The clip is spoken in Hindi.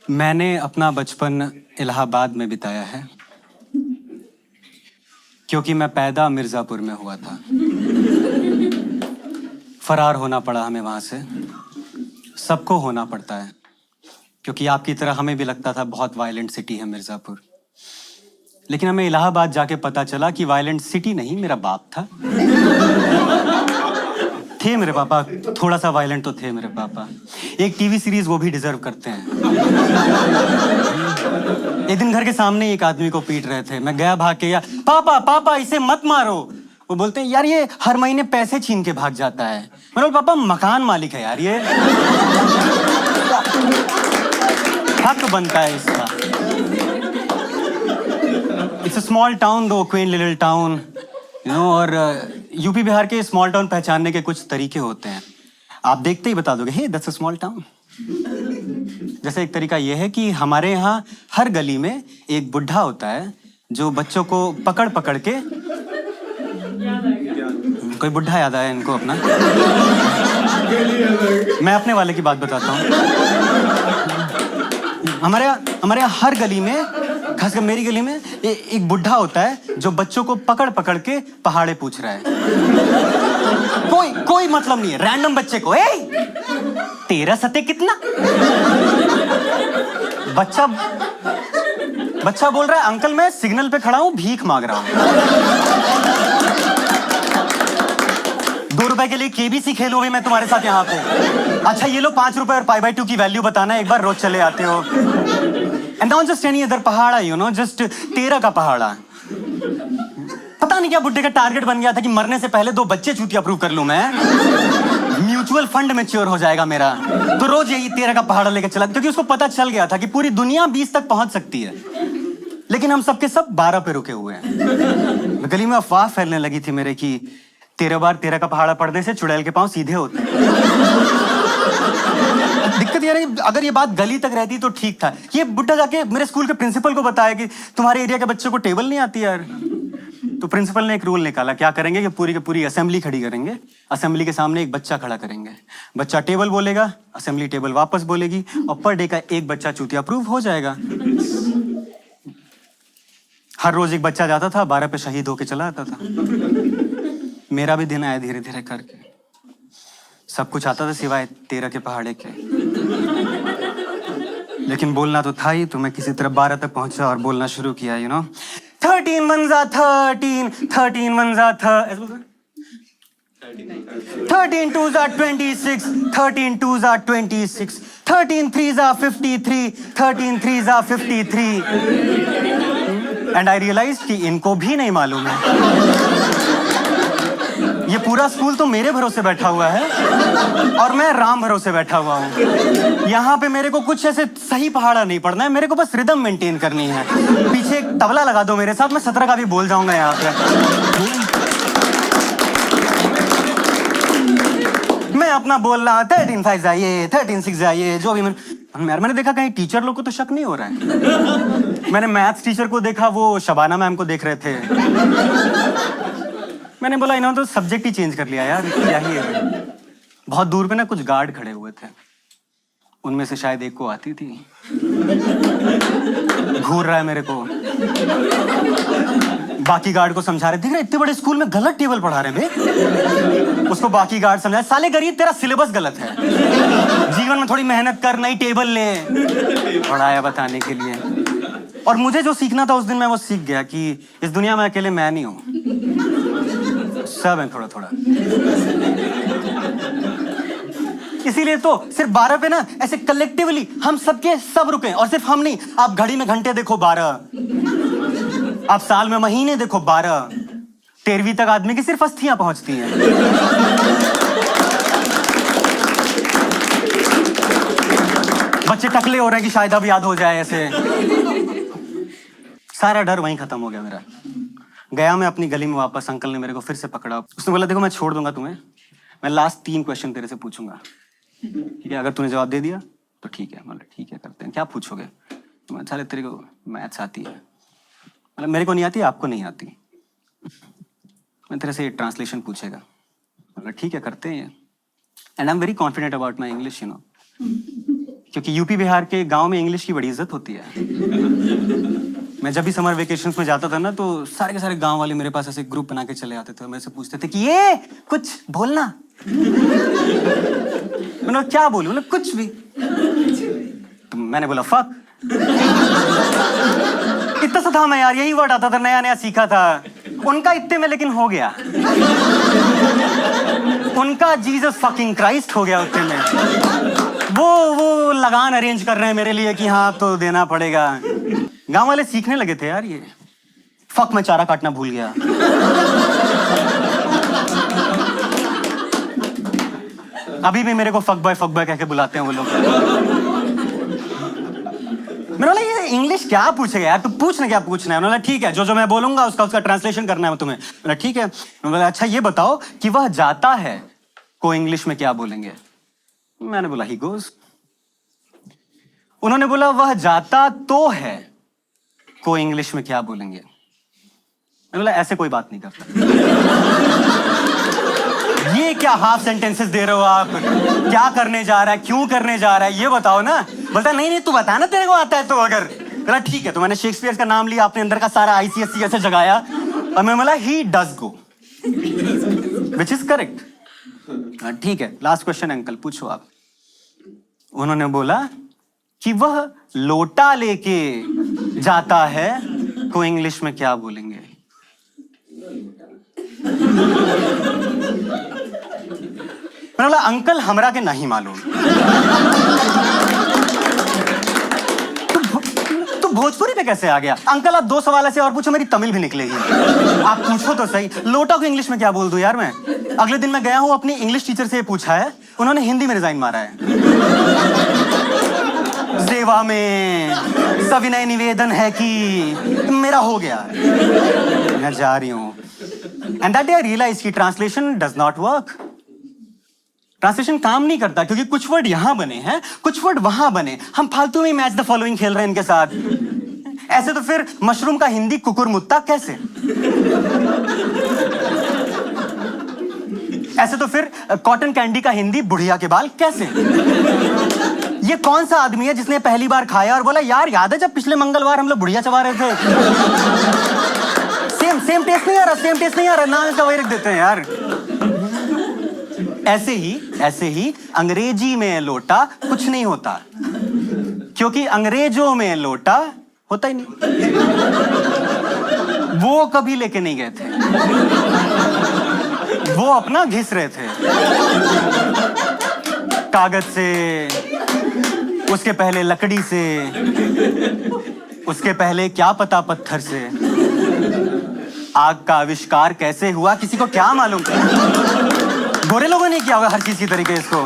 मैंने अपना बचपन इलाहाबाद में बिताया है क्योंकि मैं पैदा मिर्ज़ापुर में हुआ था। फरार होना पड़ा हमें वहाँ से। सबको होना पड़ता है क्योंकि आपकी तरह हमें भी लगता था बहुत वायलेंट सिटी है मिर्ज़ापुर। लेकिन हमें इलाहाबाद जाके पता चला कि वायलेंट सिटी नहीं, मेरा बाप था। थे मेरे पापा, थोड़ा सा वायलेंट तो थे मेरे पापा। एक टीवी सीरीज वो भी डिजर्व करते हैं। एक दिन घर के सामने एक आदमी को पीट रहे थे। मैं गया भाग के, या पापा पापा इसे मत मारो। वो बोलते हैं यार ये हर महीने पैसे छीन के भाग जाता है। मैंने बोला पापा मकान मालिक है यार, ये हक बनता है इसका। इट्स अ स्मॉल टाउन दो, queen little town, you know. और यूपी बिहार के स्मॉल टाउन पहचानने के कुछ तरीके होते हैं। आप देखते ही बता दोगे hey that's a small town. जैसे एक तरीका यह है कि हमारे यहाँ हर गली में एक बुढ़ा होता है जो बच्चों को पकड़ पकड़ के, कोई बुढ़ा याद आया इनको अपना? मैं अपने वाले की बात बताता हूँ। हमारे यहाँ हर गली में, खासकर मेरी गली में, एक बुढ़ा होता है जो बच्चों को पकड़ पकड़ के पहाड़े पूछ रहा है। कोई मतलब नहीं है, रैंडम बच्चे को, ए तेरा सते कितना? बच्चा बोल रहा है अंकल मैं सिग्नल पे खड़ा हूं, भीख मांग रहा हूं। 2 रुपए के लिए केबीसी खेलो भी मैं तुम्हारे साथ यहाँ पे। अच्छा ये लो 5 रुपए और π/2 की वैल्यू बताना, एक बार रोज चले आते हो। And not just any other पहाड़ा, यू नो, जस्ट 13 का पहाड़ा। पता नहीं क्या बुड्ढे का टारगेट बन गया था कि मरने से पहले 2 बच्चे चूतिया अप्रूव कर लूं मैं। म्यूचुअल फंड मैच्योर हो जाएगा मेरा। तो रोज यही 13 का पहाड़ा लेकर चला, क्योंकि उसको पता चल गया था कि पूरी दुनिया 20 तक पहुंच सकती है, लेकिन हम सबके सब 12 पे रुके हुए हैं। गली में अफवाह फैलने लगी थी मेरे कि 13 बार 13 का पहाड़ा पढ़ने से चुड़ैल के पांव सीधे होते हैं। दिक्कत ये रही, अगर ये बात गली तक रहती तो ठीक था। ये बुड्ढा जाके मेरे स्कूल के प्रिंसिपल को बताया कि तुम्हारे एरिया के बच्चों को टेबल नहीं आती यार। तो प्रिंसिपल ने एक रूल निकाला, क्या करेंगे कि पूरी की पूरी असेंबली खड़ी करेंगे। असेंबली के सामने एक बच्चा खड़ा करेंगे, बच्चा टेबल बोलेगा, असेंबली टेबल वापस बोलेगी, और पर डे का एक बच्चा चूतिया अप्रूव हो जाएगा। हर रोज एक बच्चा जाता था, 12 पे शहीद होके चला आता था। मेरा भी दिन आया धीरे धीरे करके। सब कुछ आता था सिवाय 13 के पहाड़े के। लेकिन बोलना तो था ही, तो मैं किसी तरह 12 तक पहुंचा और बोलना शुरू किया, you know. 13 1 13, 13 1 13 2 26, 13 2 26, 13 3 53, 13 3 53। And I realize कि इनको भी नहीं मालूम है। ये पूरा स्कूल तो मेरे भरोसे बैठा हुआ है और मैं राम भरोसे बैठा हुआ हूँ। यहाँ पे मेरे को कुछ ऐसे सही पहाड़ा नहीं पढ़ना है, मेरे को बस रिदम मेंटेन करनी है। पीछे एक तबला लगा दो मेरे साथ, मैं 17 का भी बोल जाऊंगा यहाँ पे। मैं अपना बोल रहा 13 5 जाइए, 13 6 जाइए, जो भी। मैंने देखा कहीं टीचर लोग को तो शक नहीं हो रहा है। मैंने मैथ्स टीचर को देखा, वो शबाना मैम को देख रहे थे। मैंने बोला इन्होंने तो सब्जेक्ट ही चेंज कर लिया यार, क्या ही है। बहुत दूर पे ना कुछ गार्ड खड़े हुए थे, उनमें से शायद एक को आती थी। घूर रहा है मेरे को, बाकी गार्ड को समझा रहे, देख रहे इतने बड़े स्कूल में गलत टेबल पढ़ा रहे हैं। उसको बाकी गार्ड समझाए, साले गरीब तेरा सिलेबस गलत है, जीवन में थोड़ी मेहनत कर, नई टेबल ले। पढ़ाया बताने के लिए। और मुझे जो सीखना था उस दिन मैं वो सीख गया कि इस दुनिया में अकेले मैं नहीं हूं, सब है थोड़ा थोड़ा। इसीलिए तो सिर्फ 12 पे ना ऐसे कलेक्टिवली हम सबके सब रुके, और सिर्फ हम नहीं। आप घड़ी में घंटे देखो 12, आप साल में महीने देखो 12। 13वीं तक आदमी की सिर्फ अस्थियां पहुंचती हैं। बच्चे टकले हो रहे हैं कि शायद अब याद हो जाए ऐसे। सारा डर वहीं खत्म हो गया मेरा। गया मैं अपनी गली में वापस, अंकल ने मेरे को फिर से पकड़ा। उसने बोला देखो मैं छोड़ दूंगा तुम्हें, मैं लास्ट 3 क्वेश्चन तेरे से पूछूंगा, ठीक है? अगर तूने जवाब दे दिया तो ठीक है। मतलब ठीक है करते हैं, क्या पूछोगे? तो मैं अच्छा तेरे को मैथ्स आती है? मतलब मेरे को नहीं आती, आपको नहीं आती। मैं तेरे से ट्रांसलेशन पूछेगा, मतलब ठीक है करते हैं। And I am very confident about my English, you know. क्योंकि यूपी बिहार के गांव में इंग्लिश की बड़ी इज्जत होती है। मैं जब भी समर वेकेशंस में जाता था ना, तो सारे के सारे गांव वाले मेरे पास ऐसे ग्रुप बना के चले आते थे। मेरे से पूछते थे कि ये कुछ बोलना। मैंने क्या बोलूं? मतलब कुछ भी। तो मैंने बोला फक। इतना सा था मैं यार, यही वर्ड आता था, नया नया सीखा था। उनका इतने में लेकिन हो गया। उनका जीसस फकिंग क्राइस्ट हो गया उतने में। वो लगान अरेंज कर रहे हैं मेरे लिए कि हाँ तो देना पड़ेगा। गांव वाले सीखने लगे थे यार ये। फक, मैं चारा काटना भूल गया। अभी भी मेरे को फक बॉय कह के बुलाते हैं वो लोग। मैंने बोला ये इंग्लिश क्या पूछेगा यार, तू पूछना क्या पूछना है। उन्होंने ठीक है, जो जो मैं बोलूंगा उसका ट्रांसलेशन करना है तुम्हें। बोला ठीक है। बोला अच्छा ये बताओ कि वह जाता है को इंग्लिश में क्या बोलेंगे। मैंने बोला ही गोज। उन्होंने बोला वह जाता तो है को इंग्लिश में क्या बोलेंगे। मैंने बोला ऐसे कोई बात नहीं करता। ये क्या हाफ सेंटेंसेस दे रहे हो आप? क्या करने जा रहा है, क्यों करने जा रहा है, ये बताओ ना। बोलता नहीं तू बता ना, तेरे को आता है तो। अगर बोला ठीक है। तो मैंने शेक्सपियर का नाम लिया, अपने अंदर का सारा आईसीएससी ऐसे जगाया और मैं बोला he does go, which is correct. ठीक है, लास्ट क्वेश्चन अंकल पूछो आप। उन्होंने बोला कि वह लोटा लेके जाता है को इंग्लिश में क्या बोलेंगे। मैंने बोला अंकल हमरा के नहीं मालूम। तू भोजपुरी पे कैसे आ गया? अंकल आप 2 सवाल ऐसे और पूछो, मेरी तमिल भी निकलेगी। आप पूछो तो सही, लोटा को इंग्लिश में क्या बोल दूं यार मैं। अगले दिन मैं गया हूं अपनी इंग्लिश टीचर से पूछा है, उन्होंने हिंदी में रिजाइन मारा है। सेवा में सविनय निवेदन है कि मेरा हो गया, मैं जा रही हूं। And that day I realize कि translation does not work. Translation काम नहीं करता, क्योंकि कुछ वर्ड यहां बने हैं, कुछ वर्ड वहां बने। हम फालतू में मैच द फॉलोइंग खेल रहे हैं इनके साथ। ऐसे तो फिर मशरूम का हिंदी कुकुरमुत्ता कैसे? ऐसे तो फिर कॉटन कैंडी का हिंदी बुढ़िया के बाल कैसे? ये कौन सा आदमी है जिसने पहली बार खाया और बोला यार याद है जब पिछले मंगलवार हम लोग बुढ़िया चबा रहे थे? सेम टेस्ट नहीं आ रहा, नाम का वही रख देते हैं यार। ऐसे ही अंग्रेजी में लोटा कुछ नहीं होता, क्योंकि अंग्रेजों में लोटा होता ही नहीं। वो कभी लेके नहीं गए थे, वो अपना घिस रहे थे कागज से, उसके पहले लकड़ी से, उसके पहले क्या पता पत्थर से। आग का आविष्कार कैसे हुआ किसी को क्या मालूम? गोरे लोगों ने किया होगा हर चीज की तरीके इसको।